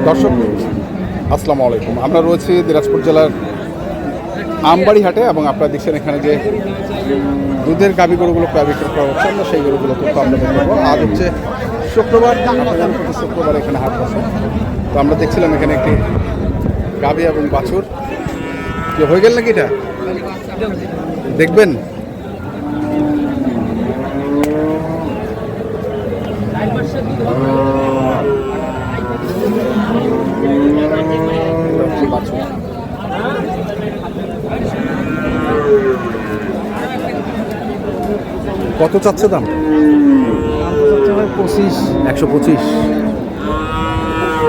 দর্শক আসসালামু আলাইকুম। আমরা রয়েছি দিনাজপুর জেলার আমবাড়ি হাটে এবং আপনারা দেখছেন এখানে যে দুধের গাভী গরুগুলো প্রায় বিক্রি করা হচ্ছে। আমরা সেই গরুগুলো কিন্তু আমরা দেখবো। আজ হচ্ছে শুক্রবার, প্রতি শুক্রবার এখানে হাট বসে। তো আমরা দেখছিলাম এখানে একটি গাভী এবং বাছুর কি হয়ে গেল নাকি এটা দেখবেন। কত চাচ্ছে দাম? 25। 125।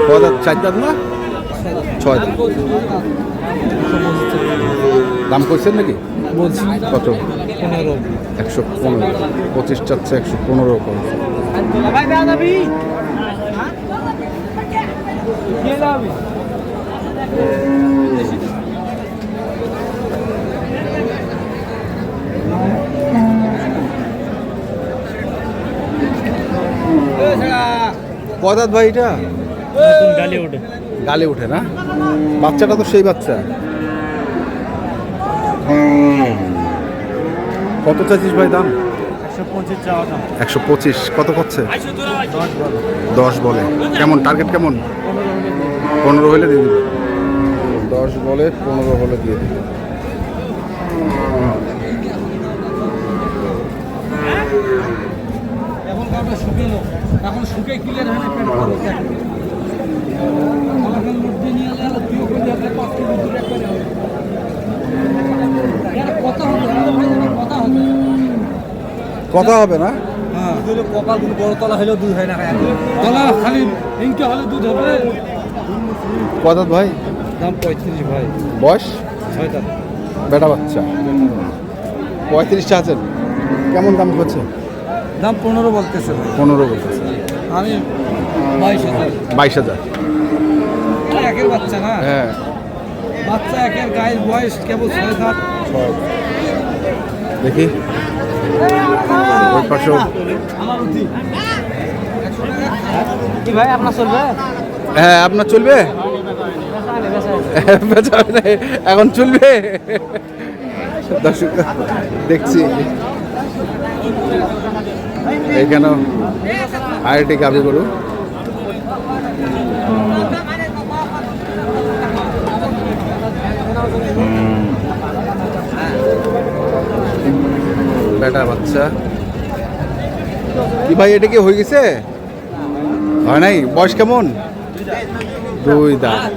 কয় দাঁত? 4 দাঁত না 6 দাঁত? দাম করছেন নাকি? বলছি কত? 15। 115। 25 চাচ্ছে, 115 করছে। কয় দাঁত ভাই এটা? গালে উঠে না? বাচ্চাটা তো সেই বাচ্চা। কত চাইছিস ভাই দাম? 125। কত করছে? 10 বলে। কেমন টার্গেট কেমন? 15 হলে দিয়ে দিবে। 10 বলে 15 হলে দিয়ে দিবে। এখন শুকে ক্লিয়ার হয় কথা হবে না? কপাল বড় তলা হলেও দুধ হয় না, তলা খালি ইনকে হলে দুধ হবে। কত ভাই? দাম 35 ভাই। বয়স? 6 দাঁত। বেটা বাচ্চা। 35 চাচ্ছেন, কেমন দাম করছে? দাম 15 বলতেছে ভাই। 15 বলতেছে। আমি 22,000। 22,000। একের বাচ্চা না? হ্যাঁ, বাচ্চা একের, গায়ের বয়স কেবল 6 দাঁত। দেখি ওই পাশেও। কি ভাই আপনার চলবে? হ্যাঁ, আপনার চলবে? এখন চলবে। দর্শক দেখছি এইখানেও আরেকটি গাভী গরু। বেটা বাচ্চা। কি ভাই এটা কি হয়ে গেছে? হয় নাই? বয়স কেমন? 2 দাঁত।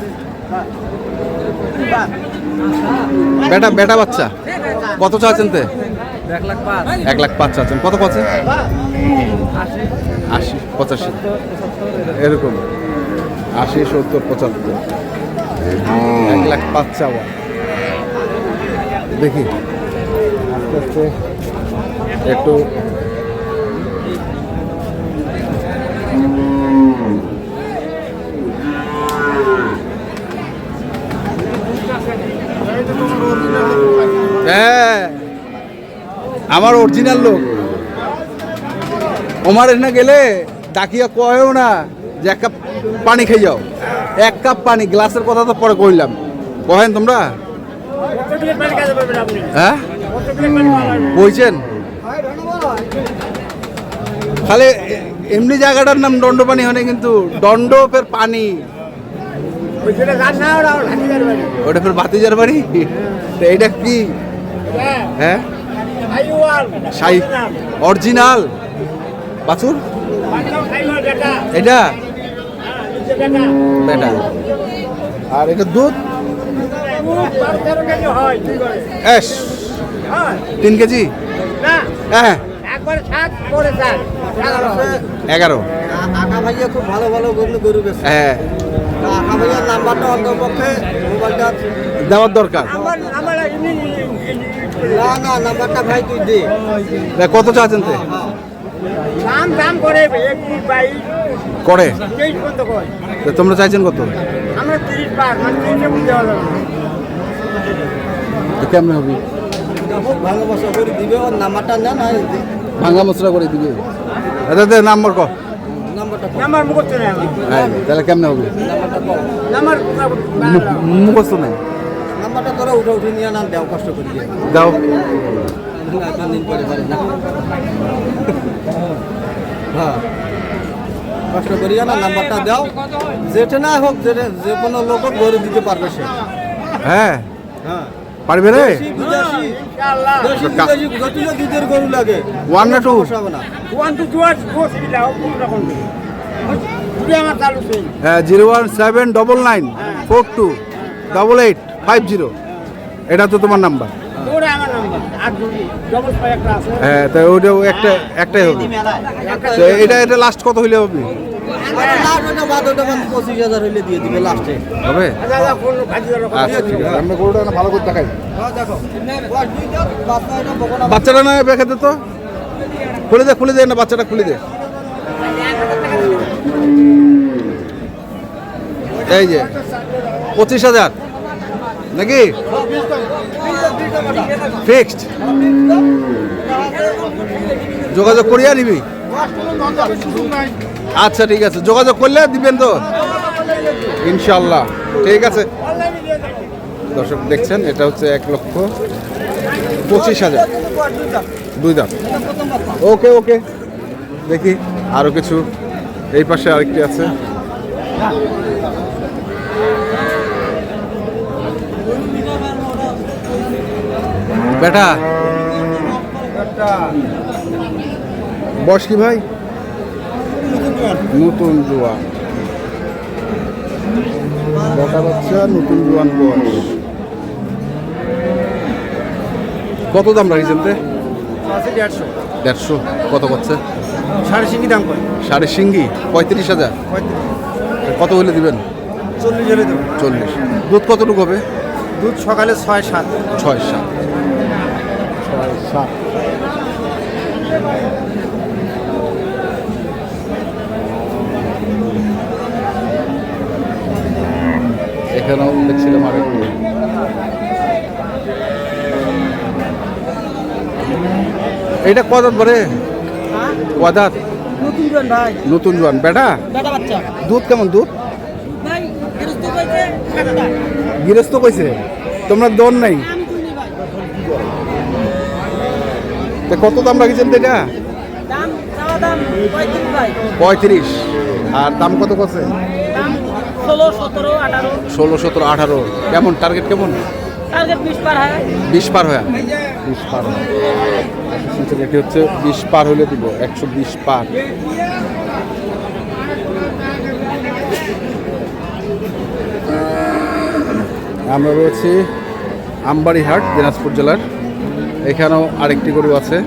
বেটা বাচ্চা। কত চাচ্ছেন? 1,05,000 চাচ্ছেন। কত পাচ্ছেন? 80, 85 এরকম। 80, 70, 75। 1,05,000 চাওয়া। দেখি আস্তে আস্তে একটু হ্যাঁ, আমার অরিজিনাল লোক। ওমার না গেলে ডাকিয়া কয়েও না যে 1 কাপ পানি খাই যাও। 1 কাপ পানি, গ্লাসের কথা তো পরে কইলাম। কহেন তোমরা? হ্যাঁ কইছেন? খালি এমনি জায়গাটার নাম দণ্ডপানি হয় না, কিন্তু দণ্ড ফের পানি, ওটা ফের ভাতিজার বাড়ি। এইটা কি? হ্যাঁ, অরিজিনাল বাছুর এটা বেটা। আর এটা দুধ 3 কেজি। হ্যাঁ, 11। আকা ভাইয়া খুব ভালো ভালো গরু বেছে। হ্যাঁ, আকা ভাইয়ার নাম্বারটা অন্তপক্ষে মোবাইলটা দেওয়ার দরকার। না নাম্বারটা ভাই তুই দে। কত চাচ্ছেন? দাম করে করে তোমরা চাইছেন কত? আমরা 30 বার মানে 30 বুঝতে পারলাম কেমন হবে? ভালোবাসা করে দিবে, ওর নাম্বারটা না না ভাঙা মশলা করে দিবে। নাম্বার কর। নাম্বার মুখস্থ নেই আমার। হ্যাঁ তাহলে কেমনে হবে নাম্বার মুখস্থ নেই নাম্বারটা তোরা উঠে নিয়ে না দেও কষ্ট করে দিয়ে দাও দিন পরে পারে না হ্যাঁ কষ্ট করিয়া না নাম্বারটা দাও যেটা না হোক যেটা যে কোনো লোক গরু দিতে পারবে সে হ্যাঁ হ্যাঁ পারবে রে বিদেশি যতটা দুধের গরু লাগে 1 না 2 সমস্যা হবে না 1 to 2 গোস দিলাও কোন রকম পুরো আমার চালু আছে হ্যাঁ 01799428850 এটা তো তোমার নাম্বার ওটা আমার নাম্বার আর ডবল পাই একটা আছে হ্যাঁ তো ওইটাও একটাই হবে তো এটা লাস্ট কত হইলে হবে ওটা 25,000 হইলে দিয়ে দিবে লাস্টে হবে দাদা কোন ভাজি আচ্ছা ঠিক আছে আমরা গরুটা না ভালো করে দেখাই দেখো বাচ্চাটা বকনা বাচ্চাটা না বেঁকে দে তো খুলে দে না বাচ্চাটা খুলে দে এই যে 25,000 নাকি ফিক্সড যোগাযোগ করিয়া নিবি আচ্ছা ঠিক আছে যোগাযোগ করলে দিবেন তো ইনশাল্লাহ ঠিক আছে দর্শক দেখছেন এটা হচ্ছে 1,25,000 দুই দাম ওকে ওকে দেখি আরো কিছু এই পাশে আরেকটি আছে বেটা বয়স কি ভাই নতুন জোয়ান বেটা বাচ্চা নতুন জোয়ান বয়স কত দাম রাখিছেন তে 150 কত করছে সাড়ে সিঙ্গি দাম করে সাড়ে সিঙ্গি 35,000 কত হলে দিবেন 40 জেলে দেবো 40 দুধ কতটুকু হবে দুধ সকালে 6-7 6-7 এখানেও দেখছিলাম আরেকটু এটা কদাত বলে কদাত নতুন জন ভাই নতুন জোয়ান বেটা বেটা বাচ্চা দুধ কেমন দুধ ভাই গৃহস্থ কইছে খাটা গৃহস্থ কইছে তোমরা দন নাই তা কত দাম রাখিছেন তো এটা দাম চাওয়া দাম 35 ভাই 35 আর দাম কত করছে দাম 16 17 18 16 17 18 কেমন টার্গেট কেমন টার্গেট 20 পার হয় 20 পার হয়ে 20 পার এটি হচ্ছে 20 পার হলে দিব 120 পার আমরা রয়েছি আমবাড়িহাট দিনাজপুর জেলার এখানেও আরেকটি গরু আছে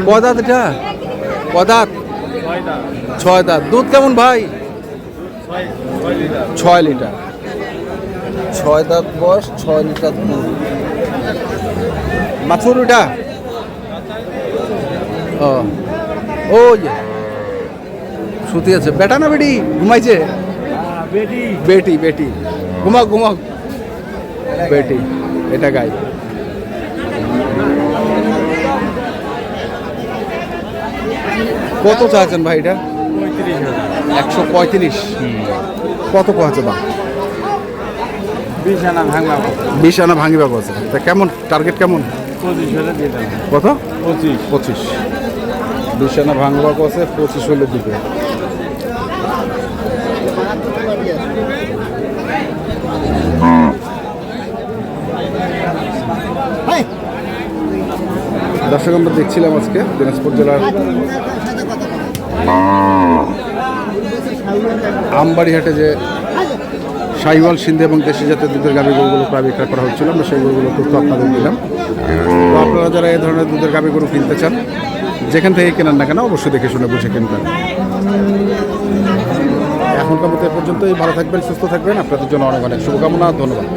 কদাত এটা কদাত 6 দাঁত দুধ কেমন ভাই 6 লিটার 6 দাঁত বয়স 6 লিটার দুধ মাছুর ওটা ও যে শুতে আছে বেটা না বেটি ঘুমাইছে বেটি বেটি ঘুমাক ঘুমাক বেটি এটা গাই কত চাচ্ছেন ভাই এটা 135 কত কয়েছে দাম 20 আনা ভাঙা 20 আনা ভাঙিবা কয়েছে তা কেমন টার্গেট কেমন 25 হলে দিয়ে দাও কত 25 20 আনা ভাঙবা কয়েছে 25 হলে দিবে দর্শক আমরা দেখছিলাম আজকে দিনাজপুর জেলার আমবাড়িহাটে যে শাহিওয়াল সিন্ধি এবং দেশি জাতের দুধের গাভী গরুগুলো প্রায় বিক্রয় করা হচ্ছিল আমরা সেই গরুগুলো তথ্য আপনাদের দিলাম তো আপনারা যারা এই ধরনের দুধের গাভী গরু কিনতে চান যেখান থেকে কেনেন না কেন অবশ্যই দেখে শুনে বুঝে কিনবেন এখনকার মতো এ পর্যন্তই ভালো থাকবেন সুস্থ থাকবেন আপনাদের জন্য অনেক অনেক শুভকামনা ধন্যবাদ